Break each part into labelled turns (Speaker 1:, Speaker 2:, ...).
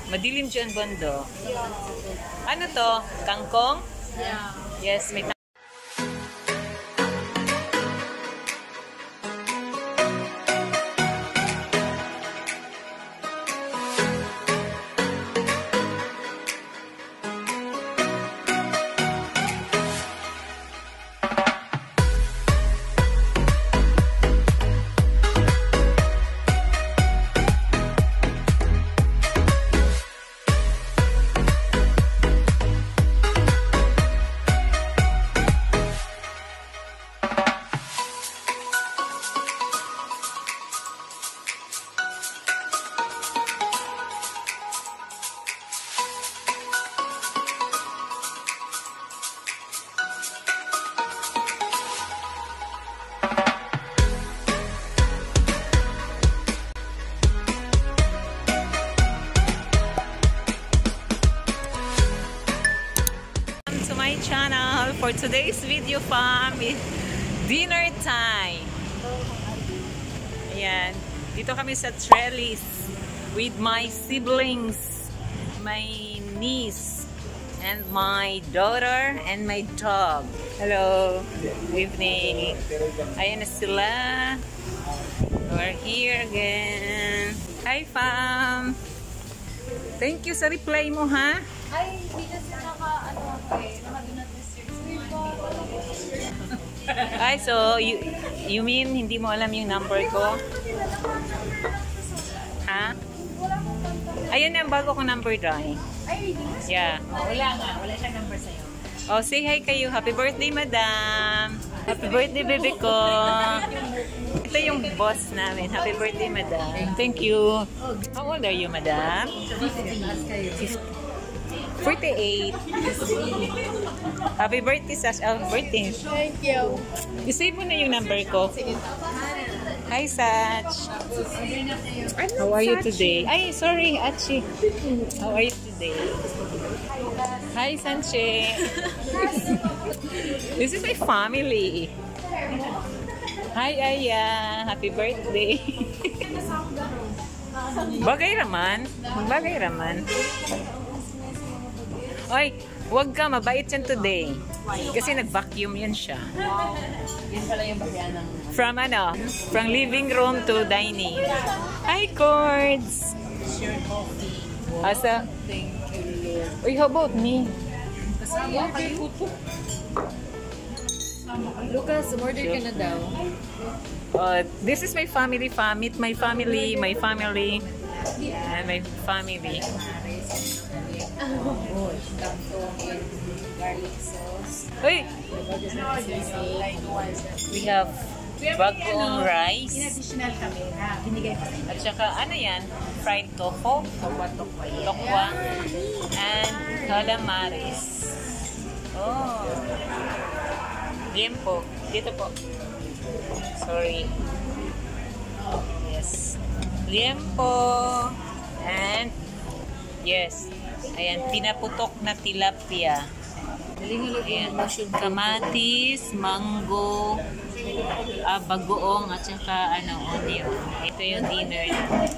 Speaker 1: Madilim dyan, banda. Ano to? Kangkong?
Speaker 2: Yeah.
Speaker 1: Yes, may channel. For today's video, fam, is dinner time. Ayan. Dito kami sa Trellis with my siblings, my niece, and my daughter, and my dog. Hello. Good evening. Ayan na sila. We're here again. Hi, fam. Thank you sa reply mo, ha?
Speaker 2: Ay, hindi kasi
Speaker 1: Ay, so, you mean hindi mo alam yung number ko? Ha? Ayan na ang bago kong number, Dai.
Speaker 2: Ay,
Speaker 1: Yeah.
Speaker 2: wala nga. Wala siyang number sa'yo.
Speaker 1: Oh, say hi kayo. Happy birthday, madam. Happy birthday, baby ko. Ito yung boss namin. Happy birthday, madam. Thank you. How old are you, madam? 48. Happy birthday, Sash. Oh, birthday.
Speaker 2: Thank you.
Speaker 1: I-save mo na yung number ko. Hi, Sach. How are you today? Ay, sorry, Achi. How are you today? Hi, Sanche. This is my family. Hi, Aya. Happy birthday. Bagay raman. Bagay raman. Oy, wag ka. Mabait yan today. Kasi nag-vacuum yan siya.
Speaker 2: Yan pala yung bagyan ng...
Speaker 1: From living room to dining. Hi, Cords.
Speaker 2: Share coffee.
Speaker 1: Asa?
Speaker 2: Thank you, Lord.
Speaker 1: Uy, how about me?
Speaker 2: Kasama kayo. Lucas, order ka na daw.
Speaker 1: This is my family. Meet my family. My family. And my family.
Speaker 2: Garlic sauce.
Speaker 1: Uy! We have bagong rice.
Speaker 2: In-additional kami na binigay ko sa
Speaker 1: At saka, ano yan? Fried tofu. Tokwa. And calamares. Oh. Liempo. Dito po. Sorry. Yes. Liempo. And, yes. Ayan, pinaputok na tilapia. Ayan, kamatis, mango, bagoong, at saka onion. Ito yung dinner natin.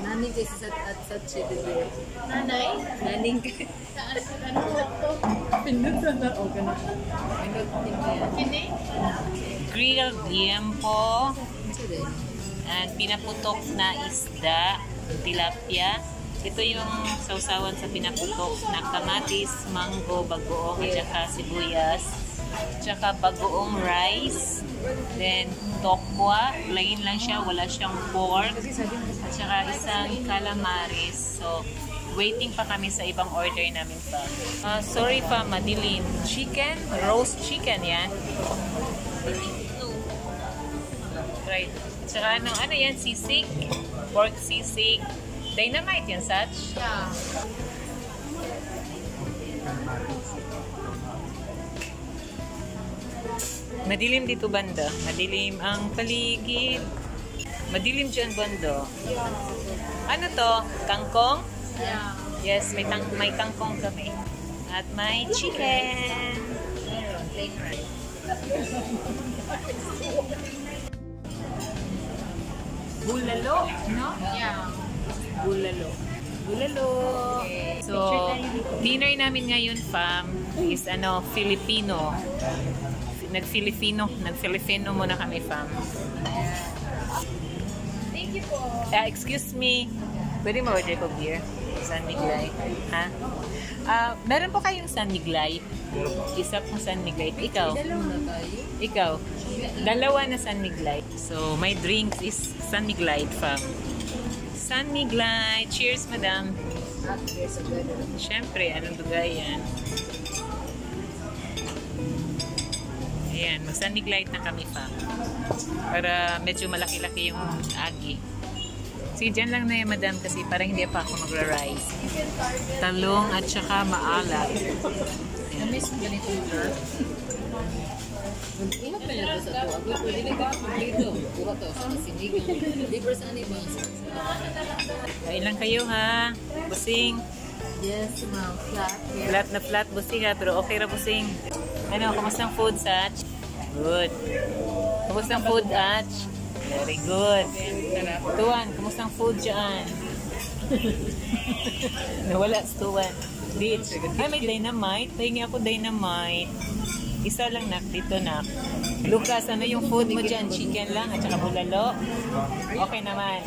Speaker 2: Naning kasi at Sachi dito. Nanay? Naning kasi. Ano to? Pinut na o ganun. Pinut din yan. Kini?
Speaker 1: Grilled liempo. And pinaputok na isda, tilapia. Ito yung sausawan sa pinaputok na kamatis, mango, bagoong, at saka sibuyas. At saka bagoong rice. Then, tokwa. Plain lang siya. Wala siyang pork. At saka isang calamares. So, waiting pa kami sa ibang order namin pa. Sorry pa, madilim. Chicken? Roast chicken yan. Right. At saka ano yan? Sisig? Pork sisig. Dynamite yan, Sach?
Speaker 2: Yeah.
Speaker 1: Madilim dito, banda. Madilim ang paligid. Madilim dyan, banda. Ano to? Kangkong?
Speaker 2: Yeah.
Speaker 1: Yes, may kangkong kami. At may chicken.
Speaker 2: Plain rice.
Speaker 1: Bulalo, no?
Speaker 2: Yeah.
Speaker 1: Bulalo. Bulalo. So, dinner namin ngayon, fam, is Filipino. Nag-Filipino muna kami, fam.
Speaker 2: Thank you po.
Speaker 1: Excuse me. Pwede mo order ko beer? San Miglay. Ha? Meron po kayong San Miglay? Isa pong San Miglay. Ikaw? Ikaw? Dalawa na San Miglay. So, my drinks is San Miglay, fam. San Miglay. Cheers, madam. Siyempre, anong dugay yan? Ayan, mag-San Miglay na kami, fam. Para medyo malaki-laki yung agi. Sige, dyan lang na yan, madam, kasi parang hindi pa ako magra-rice. Talong at saka maalat.
Speaker 2: Na-miss mo ganito yung girl? Ingat pa niya sa ito. Pwede na ka dito. Buka to. Sa sinig. Libre sa ano bang?
Speaker 1: Kain lang kayo, ha? Busing.
Speaker 2: Yes, ma'am. Flat.
Speaker 1: Flat na flat, busing, ha? Pero okay ra, busing. Ano, kamusta ang food, Sach? Good. Kamusta ang food, Ach? Very good. Tuwan, kamusta ang food dyan? Nawala sa Tuwan. Ditch. Ay, may dynamite. Pahingi ako dynamite. Isa lang, nak. Dito, nak. Lucas, ano yung food mo dyan? Chicken lang at saka bulalo? Okay naman.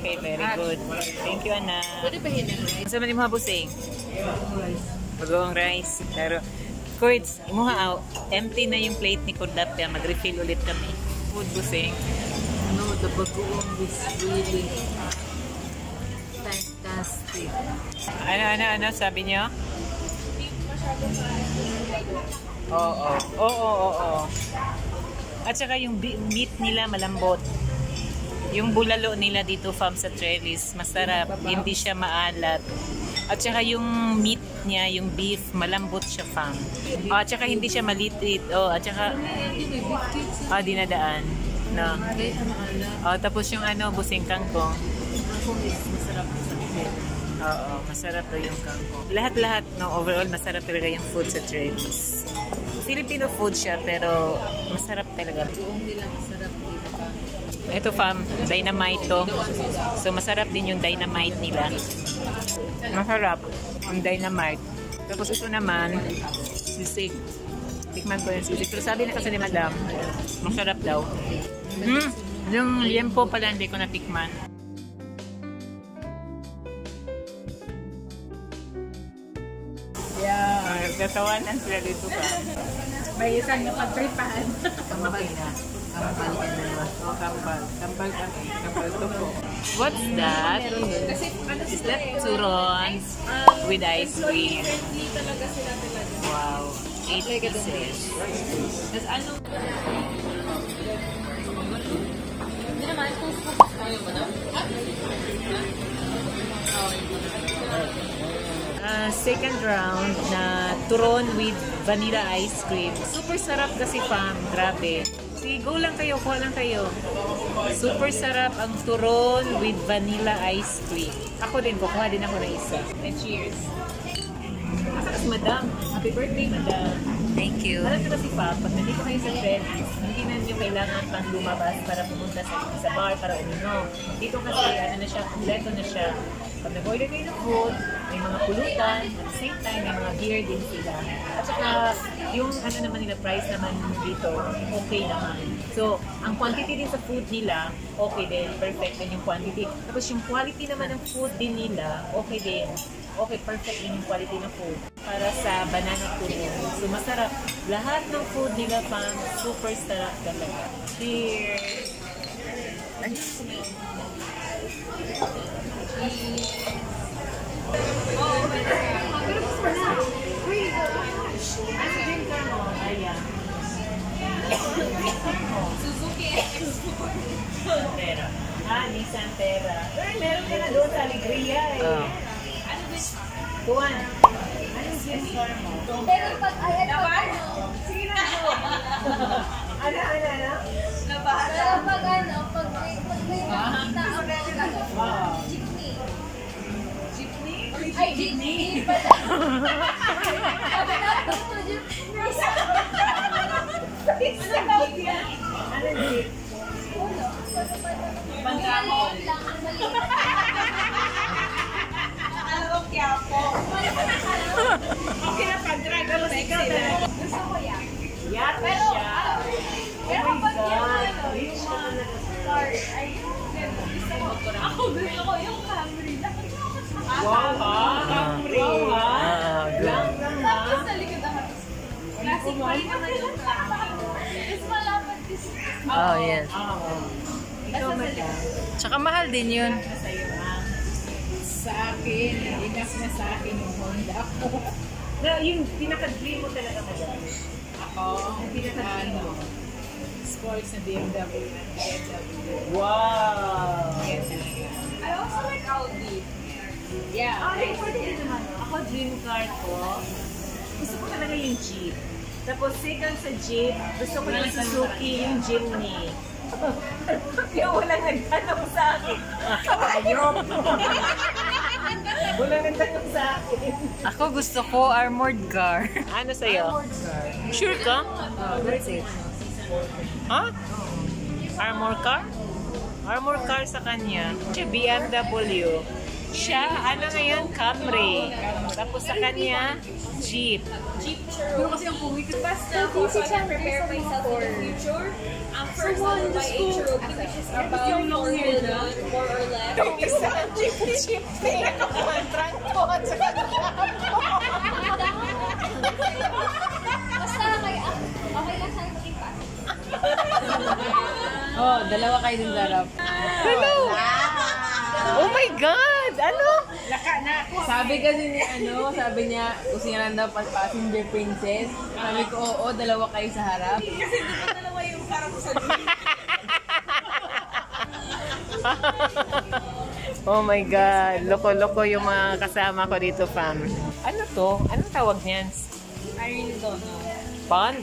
Speaker 1: Okay, very good. Thank you, anak.
Speaker 2: Pwede pa hinan.
Speaker 1: Masa man yung mga busing? Bagong rice. Pero, Kurds, imuha empty na yung plate ni Kordapia. Mag-refill ulit kami. Food busing.
Speaker 2: No, the bagoong is really fantastic.
Speaker 1: Ano, sabi niyo? Oo. At saka yung meat nila malambot. Yung bulalo nila dito, fam, sa Trellis, masarap. Hindi siya maalat. At saka yung meat niya, yung beef, malambot siya, fam. At saka hindi siya maliit. At saka dinadaan. No. Tapos yung busing kangkong.
Speaker 2: Kangkong is masarap sa akin.
Speaker 1: Oo, masarap daw yung kangkong. Lahat-lahat, no, overall, masarap talaga yung food sa Trellis. Filipino food siya, pero masarap talaga.
Speaker 2: Buong nila masarap dito pa.
Speaker 1: Ito, fam, dynamite to. So, masarap din yung dynamite nila. Masarap ang dynamite. Tapos ito naman, sisig. Tikman ko yung sisig. Pero sabi na kasi ni madam, masarap daw. Yung liempo pala hindi ko natikman. Yeah. Katawanan sila dito ka.
Speaker 2: May isang napagtripahan. Kambal na. Kambal ka na.
Speaker 1: Kambal to po. What's that? Is that turons with ice cream? Wow. 8 pieces. Tapos ano? Hindi naman. Second round na turon with vanilla ice cream. Super sarap kasi, fam. Grabe. Sige, go lang kayo. Kuha lang kayo. Super sarap ang turon with vanilla ice cream. Ako din. Kukuha din ako na isa. And cheers. Asakas, madam. Happy birthday, madam. Thank you. Alam nyo kasi, pa, pag nandito kayo sa Trellis, hindi na nyo kailangan pang lumabas para pumunta sa bar para uminom. Dito kasi, na siya, kumpleto na siya. Pag nag-order kayo ng food, may mga pulutan, at the same time, may mga beer din sila. At saka, yung naman nila, price naman dito, okay naman. So, ang quantity din sa food nila, okay din, perfect din yung quantity. Tapos yung quality naman ng food din nila, okay din. Okay, perfect din yung quality ng food. Para sa banana turon. So, masarap. Lahat ng food nila, pang super sarap talaga. Cheers! Ay, oh my God. Suzuki Export. Pera. Nissan Pera. Meron ka na doon sa Alegria eh. Ano din? Tuwan. Anong sensor mo?
Speaker 3: Pero pag
Speaker 1: Naman? Sige na po. Ano? Nabahala.
Speaker 3: Pero pag pag may makita ako, jeepney.
Speaker 1: Jeepney?
Speaker 3: Ay, jeepney pala. Sabi na ako, jeepney.
Speaker 1: Ano tawag yan? Anong jeep?
Speaker 3: Uno.
Speaker 1: Pangkamo.
Speaker 3: Maliit lang, maliit. Mas malapad kasi.
Speaker 1: Oh, yes.
Speaker 2: Tsaka mahal din yun.
Speaker 4: Sa akin, enough na sa akin yung Honda ko.
Speaker 1: Yung pinaka-dream mo talaga mo.
Speaker 4: Ako, sports na BMW.
Speaker 1: Wow!
Speaker 4: Yan talaga.
Speaker 3: I also like Audi.
Speaker 4: Yeah.
Speaker 1: Ako, dream car ko, gusto ko talaga yung Jeep. Tapos second sa Jeep, gusto ko yung Suzuki, yung Jimny. Yung walang nagtanong sa akin. Ayop! Walang nagtanong sa akin.
Speaker 2: Ako gusto ko armored car.
Speaker 1: Ano sa'yo? Sure ka?
Speaker 2: That's it.
Speaker 1: Ha? Armor car? Armor car sa kanya. Siya BMW. Siya, ano ngayon? Camry. Tapos sa kanya, Jeep.
Speaker 4: Pero kasi ang pumikit.
Speaker 3: Basta kung so I can prepare myself for the future, first I will buy a trophy which is about 4 million, more or less.
Speaker 1: Isa ang Jeep. Pinaka-contract ko at sa
Speaker 3: Basta okay lang sa'yo maging pass.
Speaker 2: Oh, dalawa kayo din darap.
Speaker 1: Hello! Oh my God! Ano?
Speaker 2: Sabi kasi ni sabi niya, gusto niya lang daw passenger princess. Sabi ko, oo, dalawa kayo sa harap.
Speaker 1: Oh my God. Loko-loko yung mga kasama ko dito, fam. Ano to? Anong tawag niyan?
Speaker 4: I really don't know.
Speaker 1: Bond?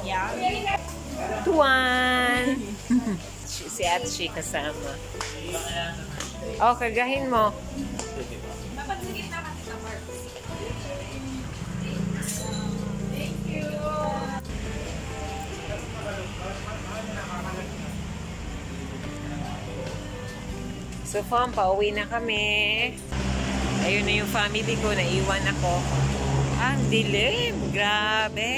Speaker 4: Yeah.
Speaker 1: Tuwan! Si Ate Shi kasama. Oh, kagahin mo. So, fam, pauwi na kami. Ayun na yung family ko. Naiwan ako. Ang dilim! Grabe!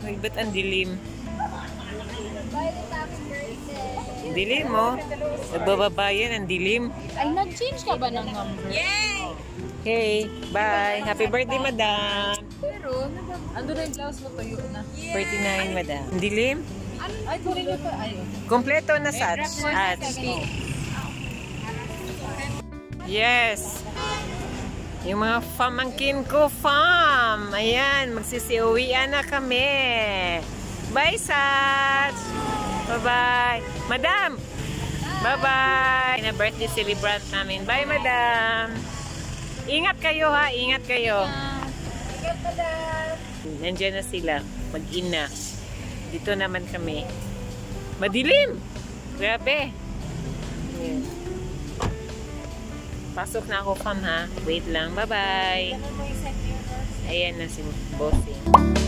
Speaker 1: Ay, ba't ang dilim?
Speaker 3: Violet happy birthday.
Speaker 1: Dilim, oh. Nagbababa yan, ang dilim.
Speaker 4: Ay, nag-change ka ba ng number?
Speaker 1: Okay, bye. Happy birthday, madam.
Speaker 4: Pero, ando na yung blouse mo tayo na.
Speaker 1: 39, madam. Ang dilim?
Speaker 4: Ay, kunin niyo pa. Ay,
Speaker 1: Kompleto na Sats. Yes. Yung mga pamangkin ko, fam. Ayan, magsisiuwian na kami. Bye, Sats. Bye-bye. Madam. Bye-bye. Na birthday celebrant namin. Bye, madam. Ingat kayo, ha. Ingat kayo. Nandiyan na sila. Mag-ina. Dito naman kami. Madilim. Grabe. Ayan. Pasok na ako, fam, ha. Wait lang. Bye-bye. Ayan na si Bossing.